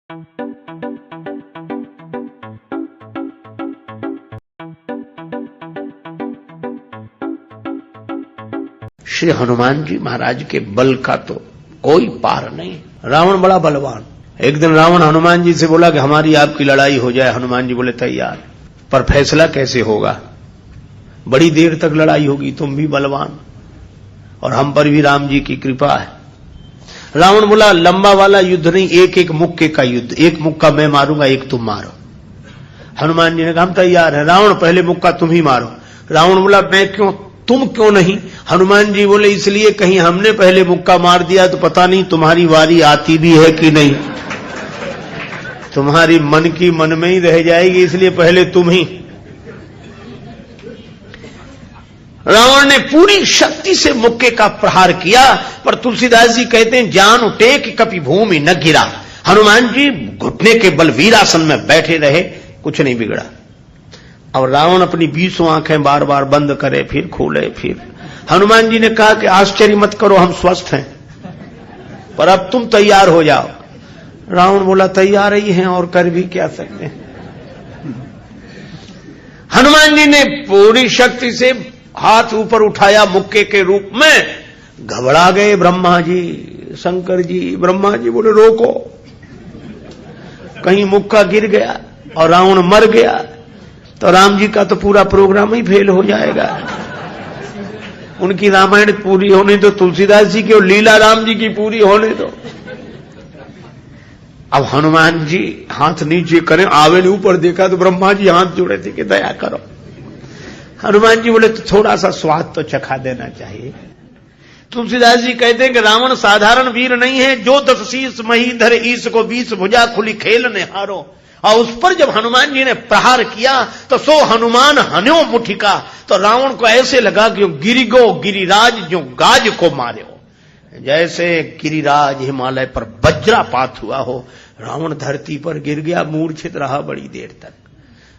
श्री हनुमान जी महाराज के बल का तो कोई पार नहीं। रावण बड़ा बलवान। एक दिन रावण हनुमान जी से बोला कि हमारी आपकी लड़ाई हो जाए। हनुमान जी बोले तैयार, पर फैसला कैसे होगा? बड़ी देर तक लड़ाई होगी, तुम भी बलवान और हम पर भी राम जी की कृपा है। रावण बोला लंबा वाला युद्ध नहीं, एक एक मुक्के का युद्ध, एक मुक्का मैं मारूंगा, एक तुम मारो। हनुमान जी ने कहा हम तैयार है। रावण पहले मुक्का तुम ही मारो। रावण बोला मैं क्यों, तुम क्यों नहीं? हनुमान जी बोले इसलिए कहीं हमने पहले मुक्का मार दिया तो पता नहीं तुम्हारी वारी आती भी है कि नहीं, तुम्हारी मन की मन में ही रह जाएगी, इसलिए पहले तुम ही। रावण ने पूरी शक्ति से मुक्के का प्रहार किया, पर तुलसीदास जी कहते हैं जान उठे कि कभी भूमि न गिरा। हनुमान जी घुटने के बल वीरासन में बैठे रहे, कुछ नहीं बिगड़ा। और रावण अपनी 20 आंखें बार बार बंद करे, फिर खोले, फिर। हनुमान जी ने कहा कि आश्चर्य मत करो, हम स्वस्थ हैं, पर अब तुम तैयार हो जाओ। रावण बोला तैयार ही हैं और कर भी क्या सकते हैं। हनुमान जी ने पूरी शक्ति से हाथ ऊपर उठाया मुक्के के रूप में। घबरा गए ब्रह्मा जी, शंकर जी। ब्रह्मा जी बोले रोको, कहीं मुक्का गिर गया और रावण मर गया तो राम जी का तो पूरा प्रोग्राम ही फेल हो जाएगा। उनकी रामायण पूरी होने दो, तुलसीदास जी की और लीला राम जी की पूरी होने दो। अब हनुमान जी हाथ नीचे करें, आवे ने ऊपर देखा तो ब्रह्मा जी हाथ जोड़े थे कि दया करो। हनुमान जी बोले तो थोड़ा सा स्वाद तो चखा देना चाहिए। तुलसीदास जी कहते हैं कि रावण साधारण वीर नहीं है, जो 10 शीस मही धर ईश को 20 भुजा खुली खेल ने हारो। और उस पर जब हनुमान जी ने प्रहार किया तो सो हनुमान हन्यो मुठिका, तो रावण को ऐसे लगा कि गिरिगो गिरिराज जो गाज को मारे हो, जैसे गिरिराज हिमालय पर वज्रापात हुआ हो। रावण धरती पर गिर गया, मूर्छित रहा बड़ी देर तक।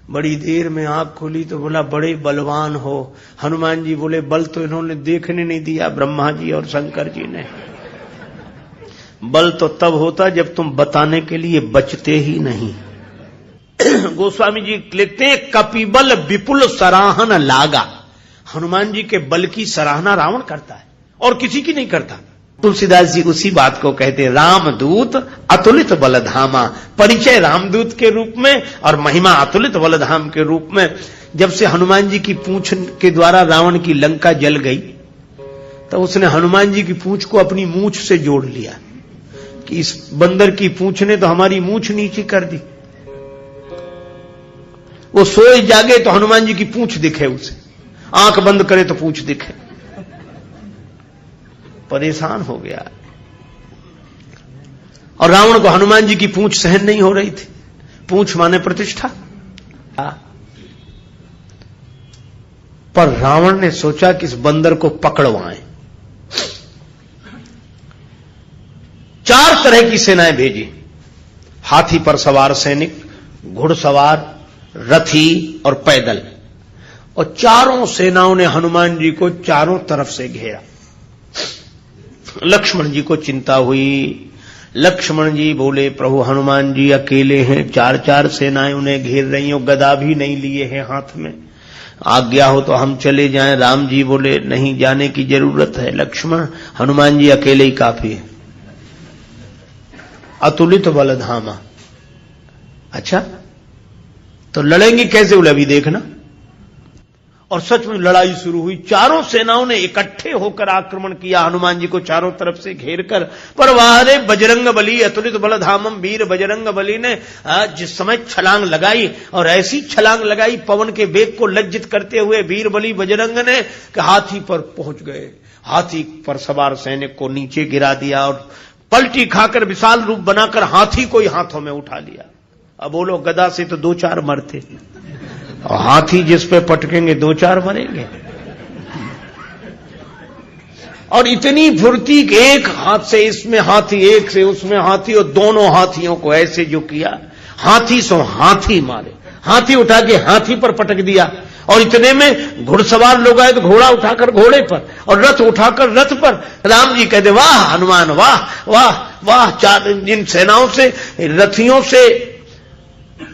बड़ी देर में आंख खोली तो बोला बड़े बलवान हो। हनुमान जी बोले बल तो इन्होंने देखने नहीं दिया, ब्रह्मा जी और शंकर जी ने। बल तो तब होता जब तुम बताने के लिए बचते ही नहीं। गोस्वामी जी लिखते हैं कपिबल विपुल सराहन लागा। हनुमान जी के बल की सराहना रावण करता है और किसी की नहीं करता। तुलसीदास जी उसी बात को कहते हैं रामदूत अतुलित बलधामा। परिचय रामदूत के रूप में और महिमा अतुलित बलधाम के रूप में। जब से हनुमान जी की पूंछ के द्वारा रावण की लंका जल गई तो उसने हनुमान जी की पूंछ को अपनी मूंछ से जोड़ लिया कि इस बंदर की पूंछ ने तो हमारी मूंछ नीचे कर दी। वो सोए जागे तो हनुमान जी की पूंछ दिखे उसे, आंख बंद करे तो पूंछ दिखे। परेशान हो गया। और रावण को हनुमान जी की पूंछ सहन नहीं हो रही थी। पूंछ माने प्रतिष्ठा। पर रावण ने सोचा कि इस बंदर को पकड़वाएं। 4 तरह की सेनाएं भेजी। हाथी पर सवार सैनिक, घुड़सवार, रथी और पैदल। और चारों सेनाओं ने हनुमान जी को चारों तरफ से घेरा। लक्ष्मण जी को चिंता हुई। लक्ष्मण जी बोले प्रभु हनुमान जी अकेले हैं, 4 सेनाएं उन्हें घेर रही हो, गदा भी नहीं लिए हैं हाथ में, आज्ञा हो तो हम चले जाएं। राम जी बोले नहीं जाने की जरूरत है लक्ष्मण, हनुमान जी अकेले ही काफी है। अतुलित बलधामा। अच्छा तो लड़ेंगे कैसे? बोले अभी देखना। और सच में लड़ाई शुरू हुई। चारों सेनाओं ने इकट्ठे होकर आक्रमण किया हनुमान जी को चारों तरफ से घेर कर। पर वारे बजरंग बली अतुलित बलधामम, वीर बजरंग बली ने जिस समय छलांग लगाई और ऐसी छलांग लगाई पवन के वेग को लज्जित करते हुए वीर बली बजरंग ने कि हाथी पर पहुंच गए। हाथी पर सवार सैनिक को नीचे गिरा दिया और पलटी खाकर विशाल रूप बनाकर हाथी को ही हाथों में उठा लिया। अब बोलो गदा से तो 2-4 मरते और हाथी जिस पे पटकेंगे 2-4 मरेंगे। और इतनी फुर्ती कि एक हाथ से इसमें हाथी, एक से उसमें हाथी, और दोनों हाथियों को ऐसे जो किया, हाथी सो हाथी मारे। हाथी उठा के हाथी पर पटक दिया। और इतने में घुड़सवार लोग आए तो घोड़ा उठाकर घोड़े पर और रथ उठाकर रथ पर। राम जी कहते वाह हनुमान वाह वाह। वाह, चार जिन सेनाओं से, रथियों से,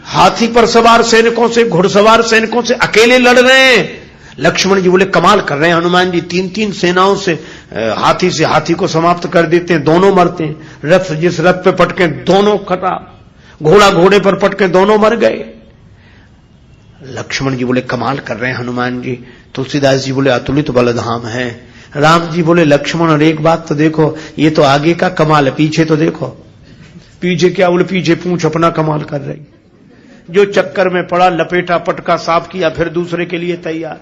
हाथी पर सवार सैनिकों से, घुड़सवार सैनिकों से अकेले लड़ रहे हैं। लक्ष्मण जी बोले कमाल कर रहे हैं हनुमान जी, 3-3 सेनाओं से, हाथी से हाथी को समाप्त कर देते हैं, दोनों मरते हैं। रथ जिस रथ पे पटके दोनों खराब, घोड़ा घोड़े पर पटके दोनों मर गए। लक्ष्मण जी बोले कमाल कर रहे हैं हनुमान जी। तुलसीदास जी बोले अतुलित बलधाम है। राम जी बोले लक्ष्मण और एक बात तो देखो, ये तो आगे का कमाल है, पीछे तो देखो। पीछे क्या? बोले पीछे पूंछ अपना कमाल कर रही। जो चक्कर में पड़ा, लपेटा, पटका, साफ किया, फिर दूसरे के लिए तैयार।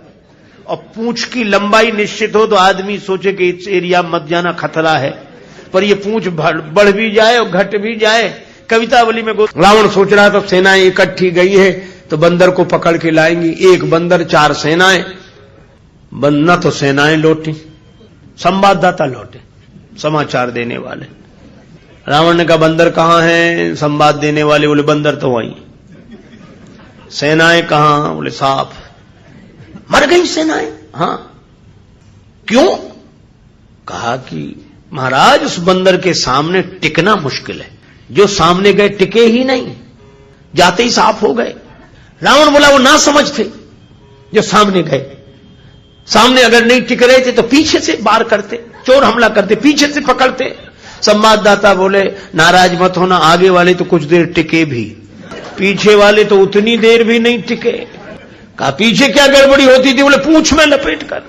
और पूंछ की लंबाई निश्चित हो तो आदमी सोचे कि इस एरिया मत जाना, खतरा है, पर ये पूंछ बढ़ भी जाए और घट भी जाए। कवितावली में रावण सोच रहा था सेनाएं इकट्ठी गई है तो बंदर को पकड़ के लाएंगी। एक बंदर 4 सेनाएं, न तो सेनाएं लौटी, संवाददाता लौटे, समाचार देने वाले। रावण ने कहा बंदर कहां है? संवाद देने वाले बोले बंदर तो वहीं। सेनाएं कहां? बोले साफ मर गई सेनाएं। हां, क्यों? कहा कि महाराज उस बंदर के सामने टिकना मुश्किल है, जो सामने गए टिके ही नहीं, जाते ही साफ हो गए। रावण बोला वो ना समझ थे जो सामने गए, सामने अगर नहीं टिक रहे थे तो पीछे से वार करते, चोर हमला करते, पीछे से पकड़ते। संवाददाता बोले नाराज मत होना, आगे वाले तो कुछ देर टिके भी, पीछे वाले तो उतनी देर भी नहीं टिके। कहा पीछे क्या गड़बड़ी होती थी? बोले पूंछ में लपेट कर।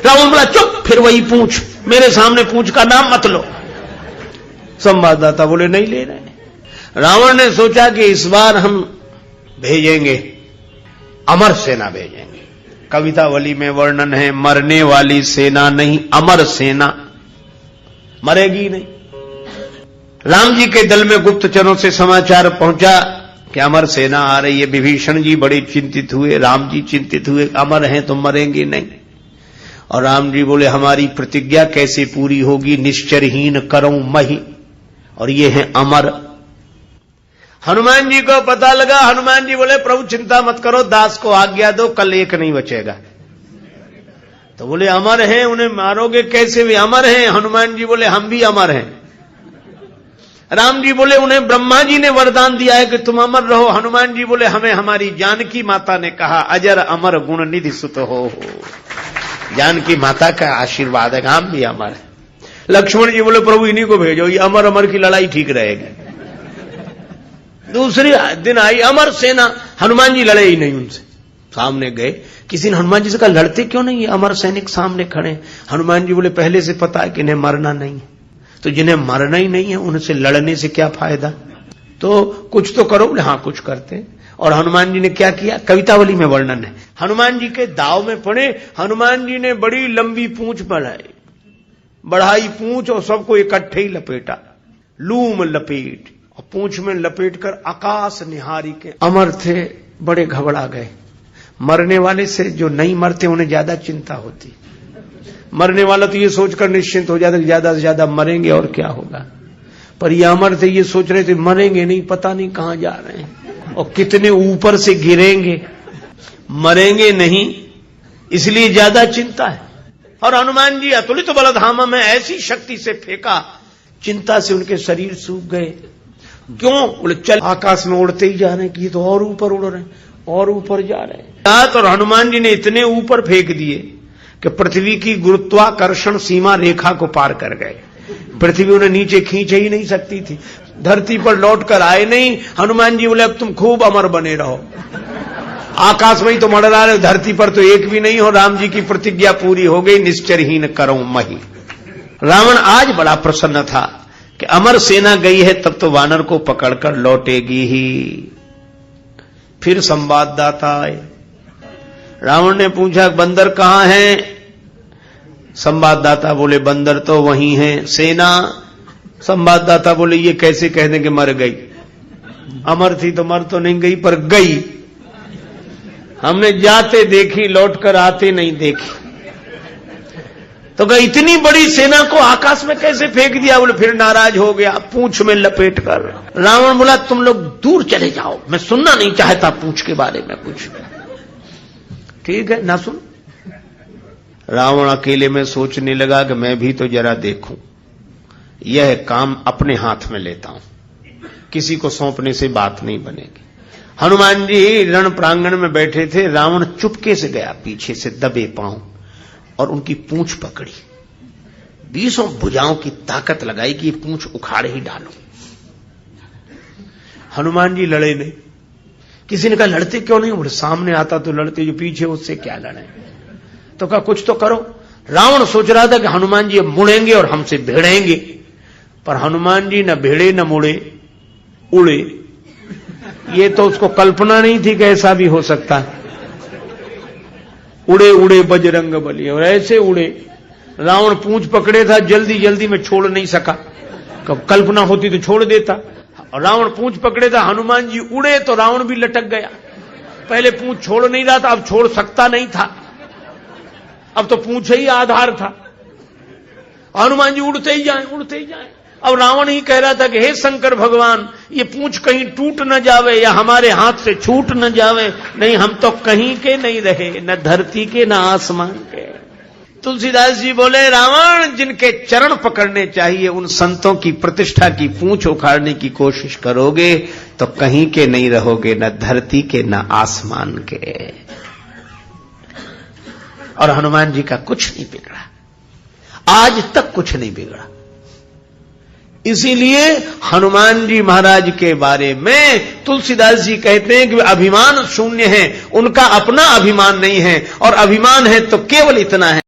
रावण बोला चुप, फिर वही पूंछ, मेरे सामने पूंछ का नाम मत लो। संवाददाता बोले नहीं ले रहे। रावण ने सोचा कि इस बार हम भेजेंगे, अमर सेना भेजेंगे। कवितावली में वर्णन है मरने वाली सेना नहीं, अमर सेना, मरेगी नहीं। राम जी के दल में गुप्तचरों से समाचार पहुंचा कि अमर सेना आ रही है। विभीषण जी बड़े चिंतित हुए, राम जी चिंतित हुए, अमर हैं तो मरेंगे नहीं। और राम जी बोले हमारी प्रतिज्ञा कैसे पूरी होगी? निश्चरहीन करऊं मही, और ये है अमर। हनुमान जी को पता लगा। हनुमान जी बोले प्रभु चिंता मत करो, दास को आज्ञा दो, कल एक नहीं बचेगा। तो बोले अमर हैं, उन्हें मारोगे कैसे? वे अमर हैं। हनुमान जी बोले हम भी अमर हैं। राम जी बोले उन्हें ब्रह्मा जी ने वरदान दिया है कि तुम अमर रहो। हनुमान जी बोले हमें हमारी जानकी माता ने कहा अजर अमर गुण निधि सुत हो। जानकी माता का आशीर्वाद है, हम भी अमर है। लक्ष्मण जी बोले प्रभु इन्हीं को भेजो, ये अमर अमर की लड़ाई ठीक रहेगी। दूसरी दिन आई अमर सेना, हनुमान जी लड़े ही नहीं उनसे। सामने गए, किसी ने हनुमान जी से कहा लड़ते क्यों नहीं, ये अमर सैनिक सामने खड़े। हनुमान जी बोले पहले से पता है कि इन्हें मरना नहीं है, तो जिन्हें मरना ही नहीं है उनसे लड़ने से क्या फायदा, तो कुछ तो करो। बोले हाँ कुछ करते। और हनुमान जी ने क्या किया? कवितावली में वर्णन है। हनुमान जी के दाव में पड़े, हनुमान जी ने बड़ी लंबी पूंछ बढ़ाई पूंछ और सबको इकट्ठे ही लपेटा, लूम लपेट, और पूंछ में लपेट कर आकाश निहारी के। अमर थे, बड़े घबरा गए। मरने वाले से जो नहीं मरते उन्हें ज्यादा चिंता होती, मरने वाला तो ये सोचकर निश्चिंत हो जाता कि ज्यादा से ज्यादा मरेंगे और क्या होगा। पर ये अमर थे, ये सोच रहे थे मरेंगे नहीं, पता नहीं कहां जा रहे हैं और कितने ऊपर से गिरेंगे, मरेंगे नहीं, इसलिए ज्यादा चिंता है। और हनुमान जी अतुलित बलधामा में ऐसी शक्ति से फेंका, चिंता से उनके शरीर सूख गए। क्यों? बोले चल आकाश में उड़ते ही जा रहे हैं कि ये तो और ऊपर उड़ रहे हैं और ऊपर जा रहे हैं। और हनुमान जी ने इतने ऊपर फेंक दिए कि पृथ्वी की गुरुत्वाकर्षण सीमा रेखा को पार कर गए। पृथ्वी उन्हें नीचे खींच ही नहीं सकती थी, धरती पर लौट कर आए नहीं। हनुमान जी बोले अब तुम खूब अमर बने रहो, आकाश में ही तो मर रहे, धरती पर तो एक भी नहीं हो। राम जी की प्रतिज्ञा पूरी हो गई, निश्चरहीन करऊं मही। रावण आज बड़ा प्रसन्न था कि अमर सेना गई है, तब तो वानर को पकड़कर लौटेगी ही। फिर संवाददाता आए। रावण ने पूछा बंदर कहां है? संवाददाता बोले बंदर तो वहीं है। सेना? संवाददाता बोले ये कैसे कह दें कि मर गई, अमर थी तो मर तो नहीं गई पर गई, हमने जाते देखी, लौटकर आते नहीं देखी। तो कहा इतनी बड़ी सेना को आकाश में कैसे फेंक दिया? बोले फिर नाराज हो गया, पूंछ में लपेट कर। रावण बोला तुम लोग दूर चले जाओ, मैं सुनना नहीं चाहता पूंछ के बारे में कुछ। ठीक है ना सुन। रावण अकेले में सोचने लगा कि मैं भी तो जरा देखूं यह काम अपने हाथ में लेता हूं, किसी को सौंपने से बात नहीं बनेगी। हनुमान जी रण प्रांगण में बैठे थे, रावण चुपके से गया पीछे से दबे पांव और उनकी पूंछ पकड़ी, 20 भुजाओं की ताकत लगाई कि ये पूंछ उखाड़ ही डालो। हनुमान जी लड़े नहीं। किसी ने कहा लड़ते क्यों नहीं? बोले सामने आता तो लड़ते, जो पीछे उससे क्या लड़े। तो कहा कुछ तो करो। रावण सोच रहा था कि हनुमान जी मुड़ेंगे और हमसे भिड़ेंगे, पर हनुमान जी न भिड़े न मुड़े, उड़े। ये तो उसको कल्पना नहीं थी कि ऐसा भी हो सकता है। उड़े उड़े बजरंग बली, और ऐसे उड़े। रावण पूंछ पकड़े था, जल्दी जल्दी में छोड़ नहीं सका, कल्पना होती तो छोड़ देता। रावण पूंछ पकड़े था, हनुमान जी उड़े तो रावण भी लटक गया। पहले पूंछ छोड़ नहीं रहा था, अब छोड़ सकता नहीं था, अब तो पूंछ ही आधार था। हनुमान जी उड़ते ही जाए, उड़ते ही जाए। अब रावण ही कह रहा था कि हे शंकर भगवान, ये पूंछ कहीं टूट न जावे या हमारे हाथ से छूट न जावे, नहीं हम तो कहीं के नहीं रहे, न धरती के न आसमान के। तुलसीदास जी बोले, रावण जिनके चरण पकड़ने चाहिए उन संतों की प्रतिष्ठा की पूंछ उखाड़ने की कोशिश करोगे तो कहीं के नहीं रहोगे, न धरती के न आसमान के। और हनुमान जी का कुछ नहीं बिगड़ा, आज तक कुछ नहीं बिगड़ा। इसीलिए हनुमान जी महाराज के बारे में तुलसीदास जी कहते हैं कि वे अभिमान शून्य हैं, उनका अपना अभिमान नहीं है, और अभिमान है तो केवल इतना है